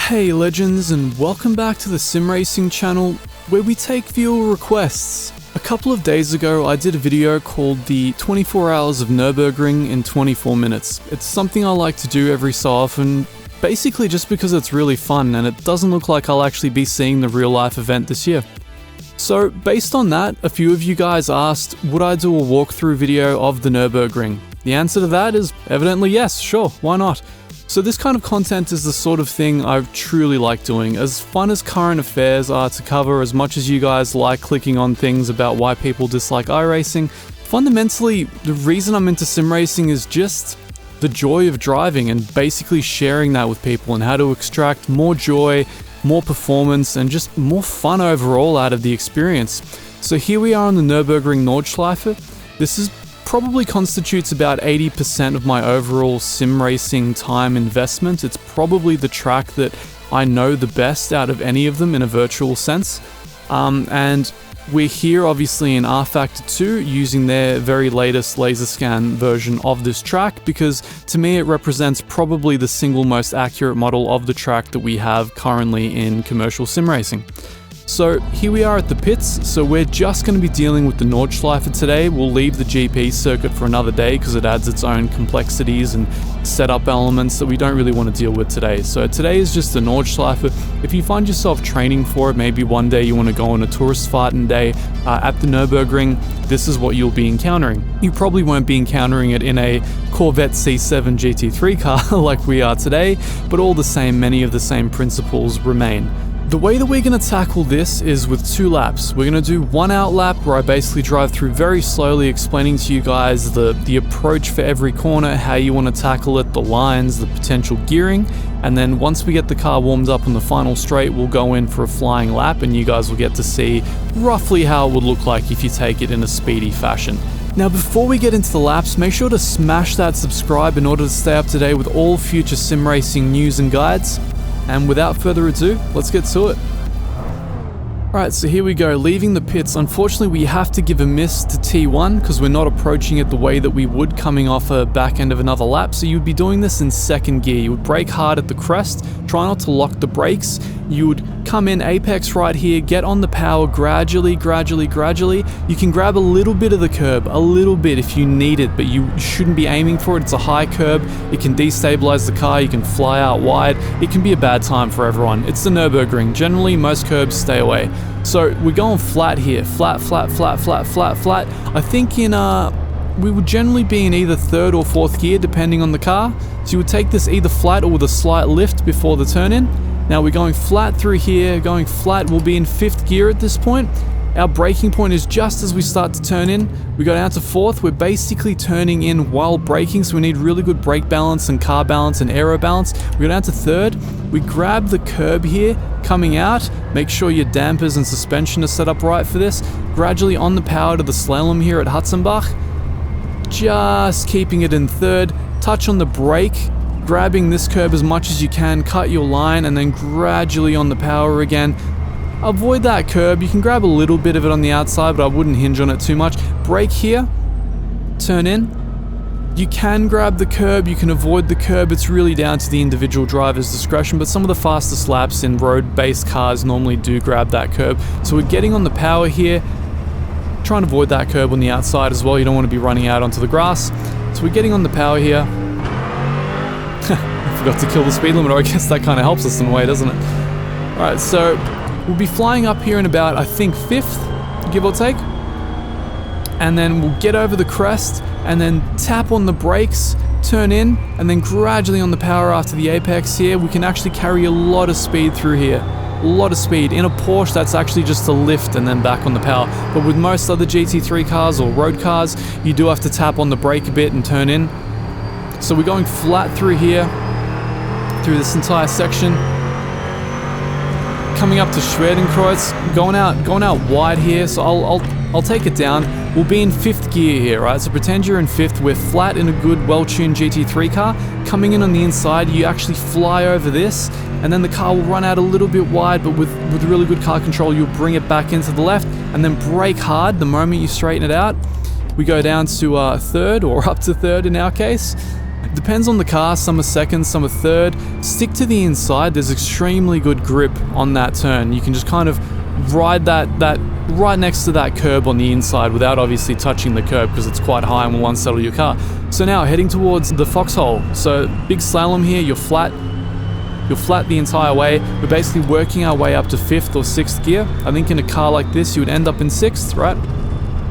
Hey legends, and welcome back to the Sim Racing channel where we take viewer requests. A couple of days ago I did a video called the 24 hours of Nürburgring in 24 minutes. It's something I like to do every so often, basically just because it's really fun and it doesn't look like I'll actually be seeing the real life event this year. So based on that, a few of you guys asked, would I do a walkthrough video of the Nürburgring? The answer to that is evidently yes, sure, why not? So this kind of content is the sort of thing I truly like doing. As fun as current affairs are to cover, as much as you guys like clicking on things about why people dislike iRacing, fundamentally the reason I'm into sim racing is just the joy of driving and basically sharing that with people and how to extract more joy, more performance, and just more fun overall out of the experience. So here we are on the Nürburgring Nordschleife. This is probably constitutes about 80% of my overall sim racing time investment. It's probably the track that I know the best out of any of them in a virtual sense. And we're here obviously in rFactor 2 using their very latest laser scan version of this track because to me it represents probably the single most accurate model of the track that we have currently in commercial sim racing. So here we are at the pits, so we're just going to be dealing with the Nordschleife today. We'll leave the GP circuit for another day because it adds its own complexities and setup elements that we don't really want to deal with today. So today is just the Nordschleife. If you find yourself training for it, maybe one day you want to go on a Touristfahrten day at the Nürburgring, this is what you'll be encountering. You probably won't be encountering it in a Corvette C7 GT3 car like we are today, but all the same, many of the same principles remain. The way that we're going to tackle this is with 2 laps. We're going to do one out lap where I basically drive through very slowly explaining to you guys the approach for every corner, how you want to tackle it, the lines, the potential gearing, and then once we get the car warmed up on the final straight, we'll go in for a flying lap and you guys will get to see roughly how it would look like if you take it in a speedy fashion. Now before we get into the laps, make sure to smash that subscribe in order to stay up to date with all future sim racing news and guides. And without further ado, let's get to it. Alright, so here we go, leaving the pits. Unfortunately, we have to give a miss to T1 because we're not approaching it the way that we would coming off a back end of another lap. So you'd be doing this in second gear. You would brake hard at the crest, try not to lock the brakes. You would come in apex right here, get on the power gradually. You can grab a little bit of the curb, a little bit if you need it, but you shouldn't be aiming for it. It's a high curb. It can destabilize the car. You can fly out wide. It can be a bad time for everyone. It's the Nürburgring. Generally, most curbs stay away. So we're going flat here, flat. I think we would generally be in either 3rd or 4th gear depending on the car. So you would take this either flat or with a slight lift before the turn in. Now we're going flat through here, going flat, we'll be in 5th gear at this point. Our braking point is just as we start to turn in. We go down to 4th, we're basically turning in while braking, so we need really good brake balance and car balance and aero balance. We go down to 3rd, we grab the curb here, coming out, make sure your dampers and suspension are set up right for this. Gradually on the power to the slalom here at Heusinkveld, just keeping it in 3rd, touch on the brake, grabbing this curb as much as you can, cut your line, and then gradually on the power again. Avoid that curb, you can grab a little bit of it on the outside, but I wouldn't hinge on it too much. Brake here, turn in. You can grab the curb, you can avoid the curb, it's really down to the individual driver's discretion, but some of the fastest laps in road-based cars normally do grab that curb. So we're getting on the power here, try and avoid that curb on the outside as well, you don't want to be running out onto the grass. So we're getting on the power here. I forgot to kill the speed limiter, I guess that kind of helps us in a way, doesn't it? Alright, so we'll be flying up here in about, I think, 5th, give or take. And then we'll get over the crest, and then tap on the brakes, turn in, and then gradually on the power after the apex here, we can actually carry a lot of speed through here. A lot of speed. In a Porsche, that's actually just a lift and then back on the power. But with most other GT3 cars or road cars, you do have to tap on the brake a bit and turn in. So we're going flat through here, through this entire section. Coming up to Schwerdenkreuz, going out wide here, so I'll take it down. We'll be in 5th gear here, right? So pretend you're in 5th, we're flat in a good, well-tuned GT3 car. Coming in on the inside, you actually fly over this, and then the car will run out a little bit wide, but with really good car control, you'll bring it back into the left, and then brake hard the moment you straighten it out. We go down to 3rd, or up to 3rd in our case. depends on the car, some are second, some are third. Stick to the inside, there's extremely good grip on that turn. You can just kind of ride that right next to that curb on the inside without obviously touching the curb because it's quite high and will unsettle your car. So now heading towards the foxhole. So big slalom here, you're flat the entire way. We're basically working our way up to 5th or 6th gear. I think in a car like this you would end up in 6th, right?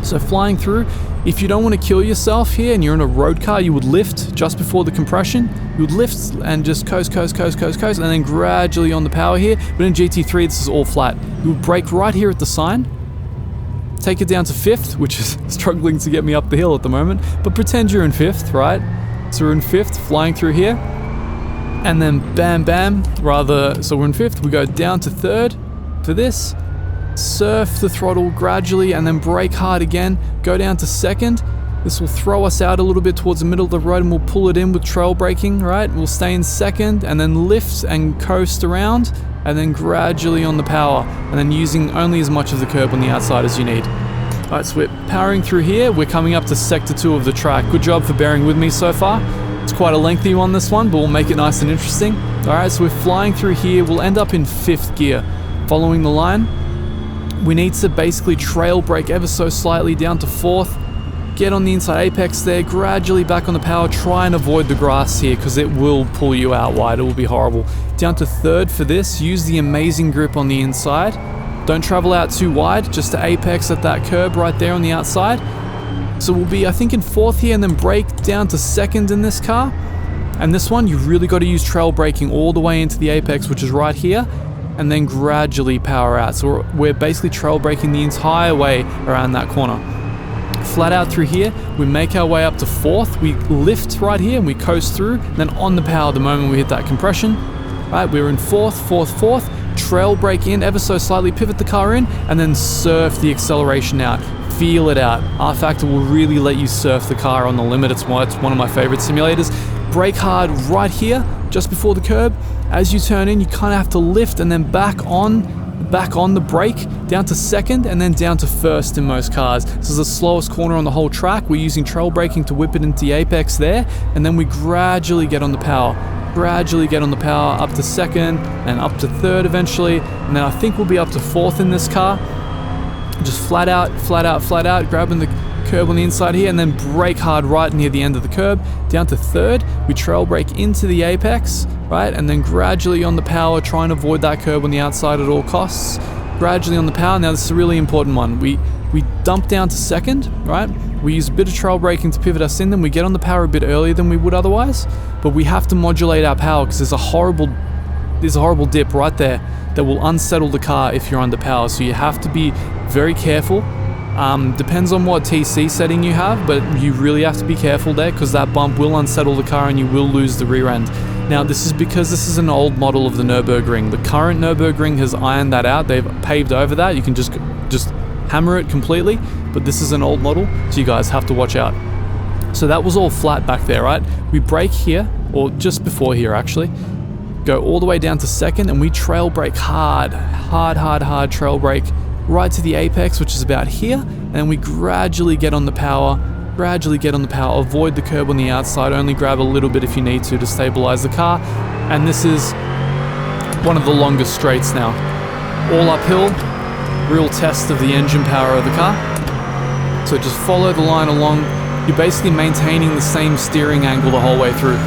So flying through, if you don't want to kill yourself here and you're in a road car, you would lift just before the compression. You would lift and just coast, and then gradually on the power here. But in GT3, this is all flat. You would brake right here at the sign, take it down to 5th, which is struggling to get me up the hill at the moment, but pretend you're in 5th, right? So we're in 5th, flying through here, and then bam, bam, so we're in 5th, we go down to 3rd for this, surf the throttle gradually, and then brake hard again, go down to 2nd. This will throw us out a little bit towards the middle of the road and we'll pull it in with trail braking, right? We'll stay in 2nd and then lift and coast around, and then gradually on the power, and then using only as much of the curb on the outside as you need. Alright, so we're powering through here. We're coming up to sector 2 of the track. Good job for bearing with me so far. It's quite a lengthy one, this one, but we'll make it nice and interesting. Alright, so we're flying through here. We'll end up in 5th gear. Following the line, we need to basically trail brake ever so slightly down to 4th. Get on the inside apex there, gradually back on the power, try and avoid the grass here because it will pull you out wide, it will be horrible. Down to 3rd for this, use the amazing grip on the inside. Don't travel out too wide, just to apex at that curb right there on the outside. So we'll be, I think, in 4th here and then brake down to 2nd in this car. And this one, you've really got to use trail braking all the way into the apex, which is right here, and then gradually power out. So we're basically trail braking the entire way around that corner. Flat out through here, we make our way up to 4th, we lift right here and we coast through, and then on the power the moment we hit that compression, right, we're in 4th, trail brake in ever so slightly, pivot the car in, and then surf the acceleration out, feel it out. rFactor will really let you surf the car on the limit. It's one of my favorite simulators. Brake hard right here, just before the curb. As you turn in, you kind of have to lift and then back on the brake, down to 2nd and then down to 1st in most cars. This is the slowest corner on the whole track. We're using trail braking to whip it into the apex there, and then we gradually get on the power. Up to 2nd and up to 3rd eventually, and then I think we'll be up to 4th in this car. Just flat out, grabbing the curb on the inside here, and then brake hard right near the end of the curb. Down to 3rd, we trail brake into the apex, right, and then gradually on the power, try and avoid that curb on the outside at all costs. Gradually on the power. Now this is a really important one. We dump down to 2nd, right? We use a bit of trail braking to pivot us in, then we get on the power a bit earlier than we would otherwise, but we have to modulate our power because there's a horrible dip right there that will unsettle the car if you're under power. So you have to be very careful. Depends on what TC setting you have, but you really have to be careful there because that bump will unsettle the car and you will lose the rear end. Now this is because this is an old model of the Nürburgring. The current Nürburgring has ironed that out. They've paved over that. You can just hammer it completely, but this is an old model, so you guys have to watch out. So that was all flat back there, right? We brake here, or just before here actually, go all the way down to 2nd, and we trail brake hard trail brake right to the apex, which is about here, and we gradually get on the power, avoid the curb on the outside, only grab a little bit if you need to stabilize the car. And this is one of the longest straights now. All uphill, real test of the engine power of the car. So just follow the line along. You're basically maintaining the same steering angle the whole way through.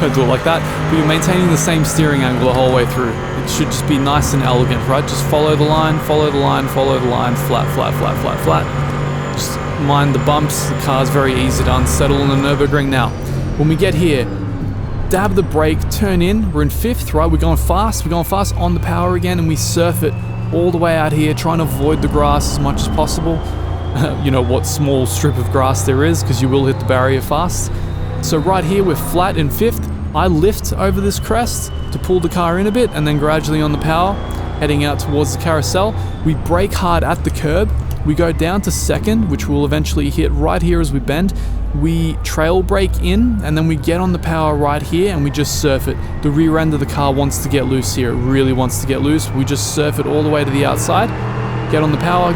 Don't do it like that, but you're maintaining the same steering angle the whole way through. It should just be nice and elegant, right? Just follow the line, flat. Just mind the bumps. The car's very easy to unsettle in the Nürburgring. Now, when we get here, dab the brake, turn in, we're in 5th, right? We're going fast on the power again, and we surf it all the way out here, trying to avoid the grass as much as possible. You know what small strip of grass there is, because you will hit the barrier fast. So right here, we're flat in 5th. I lift over this crest to pull the car in a bit, and then gradually on the power, heading out towards the carousel. We brake hard at the curb. We go down to 2nd, which we'll eventually hit right here as we bend. We trail brake in, and then we get on the power right here, and we just surf it. The rear end of the car wants to get loose here. It really wants to get loose. We just surf it all the way to the outside. Get on the power.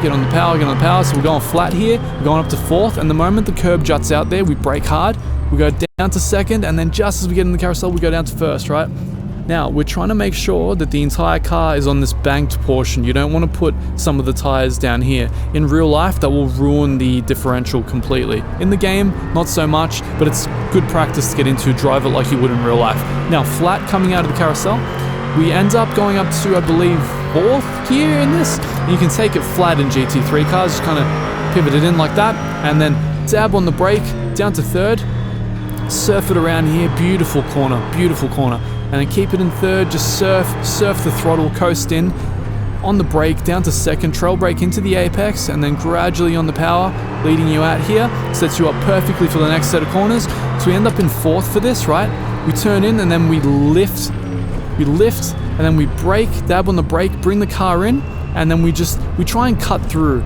So we're going flat here. We're going up to 4th, and the moment the curb juts out there, we brake hard. we go down to second, and then just as we get in the carousel, we go down to first, right? Now, we're trying to make sure that the entire car is on this banked portion. You don't want to put some of the tires down here. In real life, that will ruin the differential completely. In the game, not so much, but it's good practice to get into, drive it like you would in real life. Now, flat coming out of the carousel, we end up going up to, I believe, 4th gear in this. And you can take it flat in GT3 cars, just kind of pivot it in like that, and then dab on the brake, down to 3rd, surf it around here, beautiful corner, and then keep it in 3rd, just surf the throttle, coast in, on the brake, down to 2nd, trail brake into the apex, and then gradually on the power, leading you out here, sets you up perfectly for the next set of corners. So we end up in 4th for this, right? We turn in, and then we lift, and then we brake, dab on the brake, bring the car in, and then we try and cut through.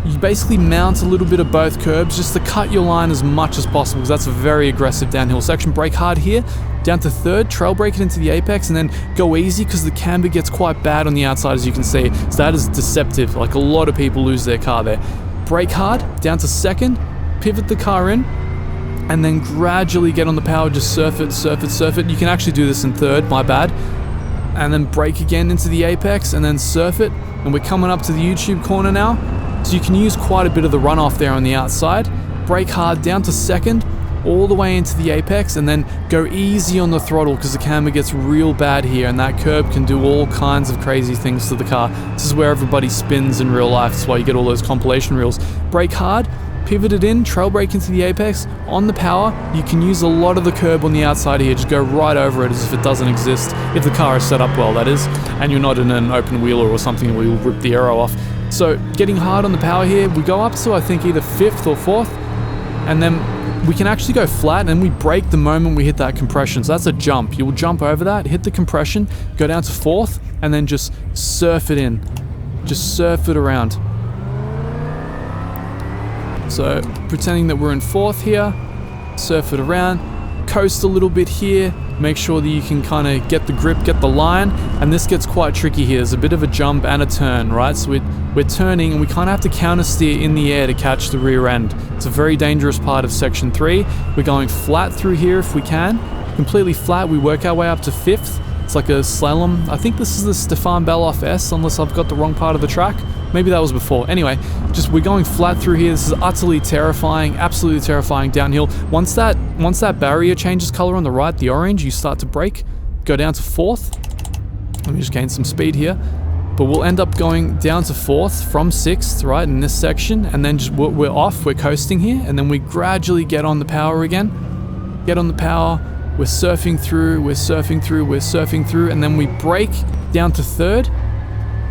You basically mount a little bit of both curbs just to cut your line as much as possible, because that's a very aggressive downhill section. Brake hard here, down to 3rd, trail brake it into the apex, and then go easy because the camber gets quite bad on the outside, as you can see. So that is deceptive. Like, a lot of people lose their car there. Brake hard, down to 2nd, pivot the car in, and then gradually get on the power, just surf it. You can actually do this in 3rd, my bad. And then brake again into the apex, and then surf it. And we're coming up to the YouTube corner now. So you can use quite a bit of the runoff there on the outside. Brake hard down to 2nd, all the way into the apex, and then go easy on the throttle because the camber gets real bad here, and that curb can do all kinds of crazy things to the car. This is where everybody spins in real life. That's why you get all those compilation reels. Brake hard, pivot it in, trail brake into the apex, on the power. You can use a lot of the curb on the outside here, just go right over it as if it doesn't exist, if the car is set up well, that is, and you're not in an open wheeler or something where you'll rip the aero off. So getting hard on the power here, we go up to I think either 5th or 4th, and then we can actually go flat, and we brake the moment we hit that compression. So that's a jump. You'll jump over that, hit the compression, go down to 4th, and then just surf it in. Just surf it around. So pretending that we're in 4th here, surf it around, coast a little bit here, make sure that you can kind of get the grip, get the line, and this gets quite tricky here. There's a bit of a jump and a turn, right? So we're turning, and we kind of have to counter steer in the air to catch the rear end. It's a very dangerous part of section 3. We're going flat through here if we can, completely flat. We work our way up to 5th. It's like a slalom. I think this is the Stefan Beloff S, unless I've got the wrong part of the track. Maybe that was before. Anyway, just we're going flat through here. This is utterly terrifying, absolutely terrifying downhill. Once that barrier changes color on the right, the orange, you start to brake, go down to 4th. Let me just gain some speed here. But we'll end up going down to 4th from 6th, right, in this section, and then just we're off, we're coasting here, and then we gradually get on the power again. Get on the power, we're surfing through, and then we brake down to 3rd,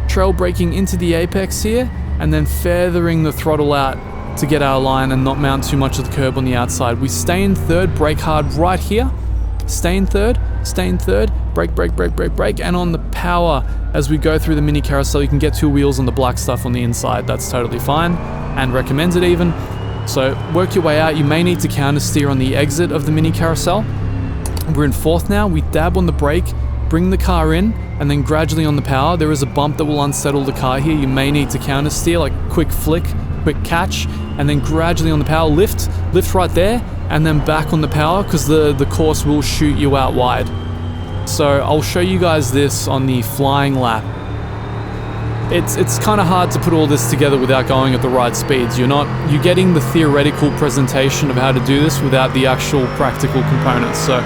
trail braking into the apex here, and then feathering the throttle out to get our line and not mount too much of the curb on the outside. We stay in 3rd, brake hard right here, stay in 3rd, brake, and on the power as we go through the mini carousel. You can get 2 wheels on the black stuff on the inside. That's totally fine and recommended even. So work your way out. You may need to counter steer on the exit of the mini carousel. We're in 4th now. We dab on the brake, bring the car in, and then gradually on the power. There is a bump that will unsettle the car here. You may need to counter steer, like quick flick, quick catch, and then gradually on the power, lift right there, and then back on the power, because the course will shoot you out wide. So I'll show you guys this on the flying lap. It's kind of hard to put all this together without going at the right speeds. You're getting the theoretical presentation of how to do this without the actual practical components. So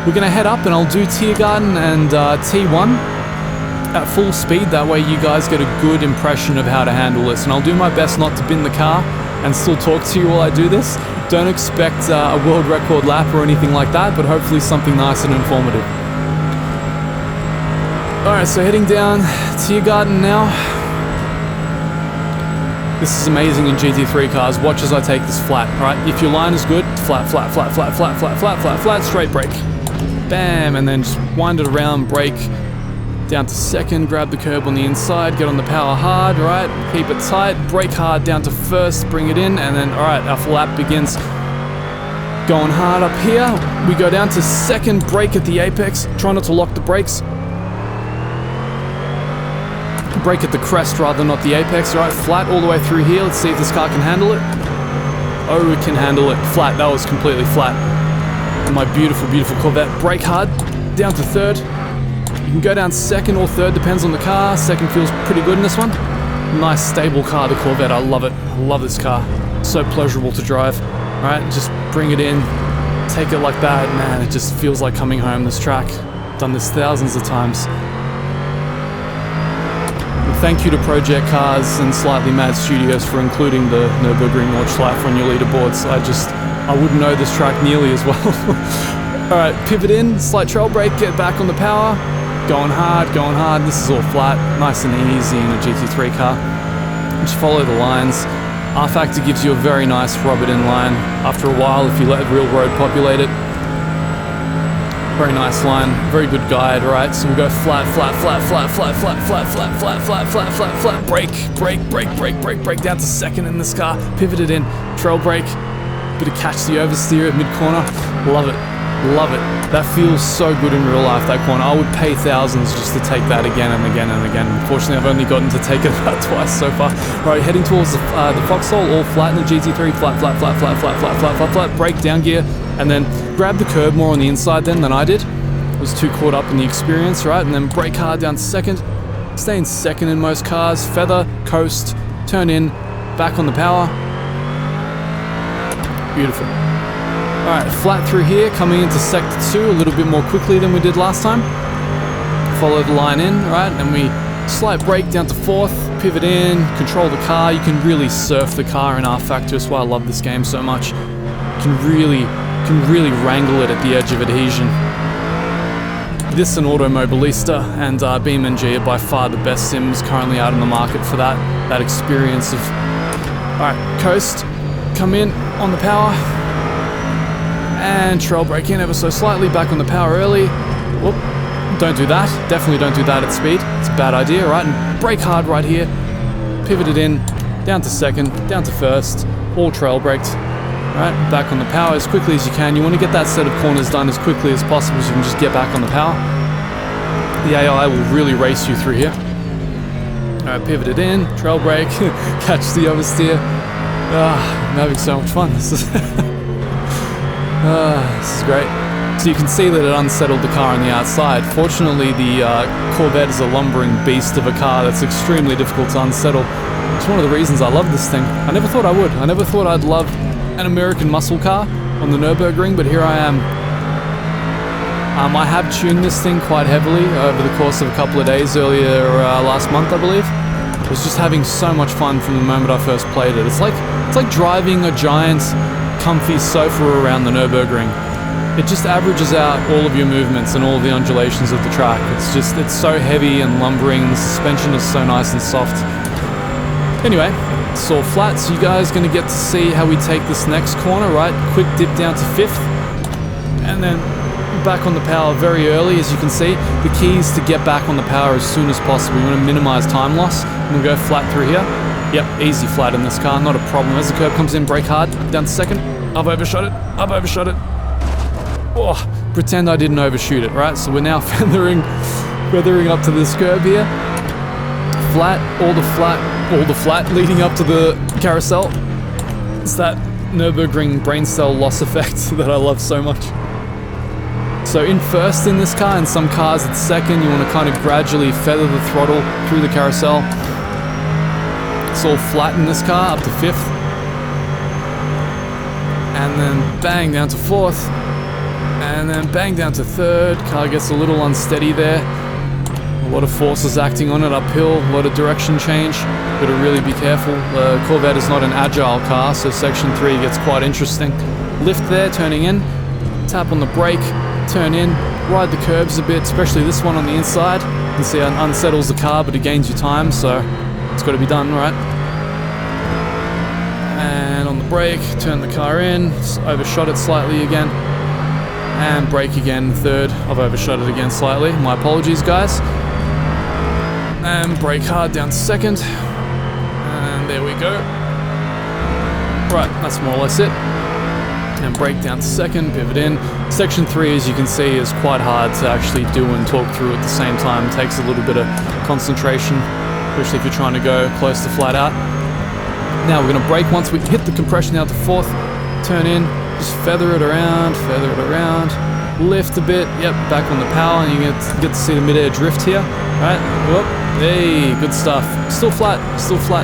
we're gonna head up, and I'll do Tiergarten and T1 at full speed. That way you guys get a good impression of how to handle this. And I'll do my best not to bin the car and still talk to you while I do this. Don't expect a world record lap or anything like that, but hopefully something nice and informative. Alright, so heading down Tiergarten now. This is amazing in GT3 cars. Watch as I take this flat, right? If your line is good, flat, straight brake. Bam, and then just wind it around, brake down to 2nd, grab the curb on the inside, get on the power hard, right? Keep it tight, brake hard down to 1st, bring it in, and then, alright, our lap begins. Going hard up here. We go down to 2nd, brake at the apex. Try not to lock the brakes. Brake at the crest rather, not the apex. Alright, flat all the way through here. Let's see if this car can handle it. Oh, it can handle it. Flat. That was completely flat. My beautiful, beautiful Corvette. Brake hard, down to third. You can go down second or third, depends on the car. Second feels pretty good in this one. Nice, stable car, the Corvette. I love it. I love this car. So pleasurable to drive. All right, just bring it in, take it like that. Man, it just feels like coming home, this track. Done this thousands of times. And thank you to Project Cars and Slightly Mad Studios for including the Nürburgring Nordschleife on your leaderboards. I wouldn't know this track nearly as well. All right, pivot in, slight trail brake, get back on the power. Going hard, going hard. This is all flat, nice and easy in a GT3 car. Just follow the lines. rFactor gives you a very nice rub it in line after a while if you let real road populate it. Very nice line, very good guide, right? So we go flat, flat, flat, flat, flat, flat, flat, flat, flat, flat, flat, flat, flat, brake, brake, brake, brake, brake, brake, down to second in this car. Pivoted in, trail brake, bit of catch the oversteer at mid-corner. Love it. Love it. That feels so good in real life, that corner. I would pay thousands just to take that again and again and again. Unfortunately, I've only gotten to take it about twice so far. All right, heading towards the foxhole, all flat in the GT3, flat, flat, flat, flat, flat, flat, flat, flat, flat, brake, down gear, and then grab the curb more on the inside then than I did. Was too caught up in the experience, right? And then brake hard down to second. Stay in second in most cars. Feather, coast, turn in, back on the power. Beautiful. Alright, flat through here, coming into sector 2 a little bit more quickly than we did last time. Follow the line in, right, and we slight brake down to fourth, pivot in, control the car. You can really surf the car in rFactor. That's why I love this game so much. You can really wrangle it at the edge of adhesion. This and Automobilista and BeamNG are by far the best sims currently out in the market for that experience of... Alright, coast, come in on the power. And trail brake in ever so slightly, back on the power early. Whoop, don't do that. Definitely don't do that at speed. It's a bad idea, right? And brake hard right here. Pivoted in, down to second, down to first, all trail braked. Right, back on the power as quickly as you can. You want to get that set of corners done as quickly as possible so you can just get back on the power. The AI will really race you through here. Alright, pivoted in, trail brake, catch the oversteer. I'm having so much fun. This is this is great. So you can see that it unsettled the car on the outside. Fortunately, the Corvette is a lumbering beast of a car that's extremely difficult to unsettle. It's one of the reasons I love this thing. I never thought I would. I never thought I'd love an American muscle car on the Nürburgring, but here I am. I have tuned this thing quite heavily over the course of a couple of days earlier last month, I believe. I was just having so much fun from the moment I first played it. It's like driving a giant, comfy sofa around the Nürburgring. It just averages out all of your movements and all of the undulations of the track. It's so heavy and lumbering. The suspension is so nice and soft. Anyway, it's all flat, so you guys are going to get to see how we take this next corner, right? Quick dip down to fifth, and then back on the power very early, as you can see. The key is to get back on the power as soon as possible. You want to minimize time loss, and we'll go flat through here. Yep, easy flat in this car, not a problem. As the curb comes in, brake hard, down to second. I've overshot it. Oh, pretend I didn't overshoot it, right? So we're now feathering up to this curb here. Flat, all the flat leading up to the carousel. It's that Nürburgring brain cell loss effect that I love so much. So in first in this car, in some cars it's second. You want to kind of gradually feather the throttle through the carousel. It's all flat in this car, up to fifth. And then bang down to fourth. And then bang down to third. Car gets a little unsteady there. A lot of forces acting on it uphill, a lot of direction change. Got to really be careful. The Corvette is not an agile car, so section 3 gets quite interesting. Lift there, turning in. Tap on the brake, turn in. Ride the curbs a bit, especially this one on the inside. You can see it unsettles the car, but it gains you time, so it's got to be done, right? And on the brake, turn the car in. Overshot it slightly again. And brake again, third. I've overshot it again slightly. My apologies, guys. And brake hard down to second. And there we go. Right, that's more or less it. And brake down to second, pivot in. Section 3, as you can see, is quite hard to actually do and talk through at the same time. It takes a little bit of concentration, especially if you're trying to go close to flat out. Now we're going to brake once we hit the compression down to fourth. Turn in, Just feather it around, lift a bit, yep, back on the power, and you get to see the mid-air drift here, right? Whoop, hey, good stuff. Still flat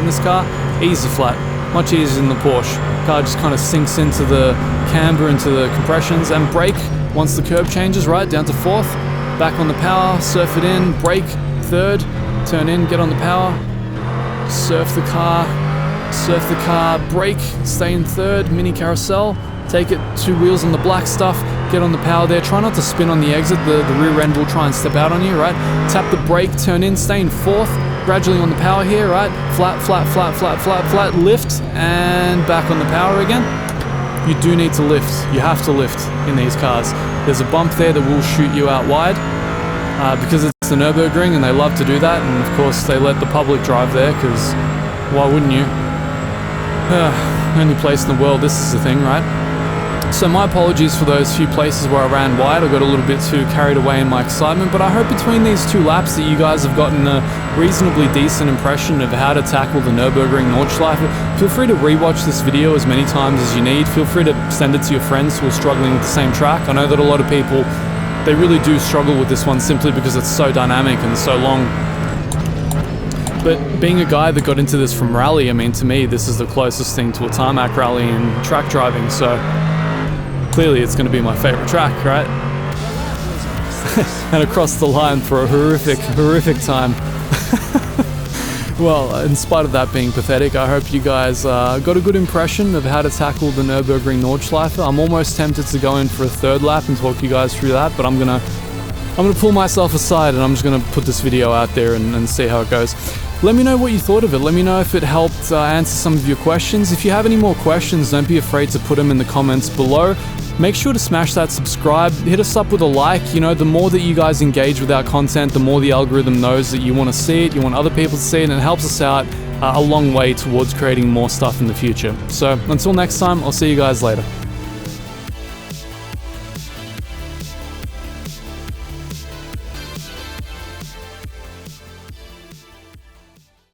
in this car, easy flat, much easier than the Porsche. Car just kind of sinks into the camber, into the compressions, and brake once the curb changes, right, down to fourth, back on the power, surf it in, brake, third, turn in, get on the power, surf the car, brake, stay in third, mini carousel, take it 2 wheels on the black stuff, get on the power there, try not to spin on the exit, the rear end will try and step out on you, right? Tap the brake, turn in, stay in fourth, gradually on the power here, right? Flat, lift, and back on the power again. You do need to lift, you have to lift in these cars. There's a bump there that will shoot you out wide, because it's the Nürburgring and they love to do that, and of course they let the public drive there, because why wouldn't you? Only place in the world this is the thing, right? So my apologies for those few places where I ran wide. I got a little bit too carried away in my excitement, but I hope between these 2 laps that you guys have gotten a reasonably decent impression of how to tackle the Nürburgring Nordschleife. Feel free to rewatch this video as many times as you need. Feel free to send it to your friends who are struggling with the same track. I know that a lot of people, they really do struggle with this one simply because it's so dynamic and so long. But being a guy that got into this from rally, I mean, to me, this is the closest thing to a tarmac rally in track driving, so clearly it's going to be my favorite track, right? And across the line for a horrific time. Well, in spite of that being pathetic, I hope you guys got a good impression of how to tackle the Nürburgring Nordschleife. I'm almost tempted to go in for a 3rd lap and talk you guys through that, but I'm gonna pull myself aside and I'm just gonna put this video out there and see how it goes. Let me know what you thought of it. Let me know if it helped answer some of your questions. If you have any more questions, don't be afraid to put them in the comments below. Make sure to smash that subscribe, hit us up with a like. You know, the more that you guys engage with our content, the more the algorithm knows that you want to see it, you want other people to see it, and it helps us out a long way towards creating more stuff in the future. So until next time, I'll see you guys later.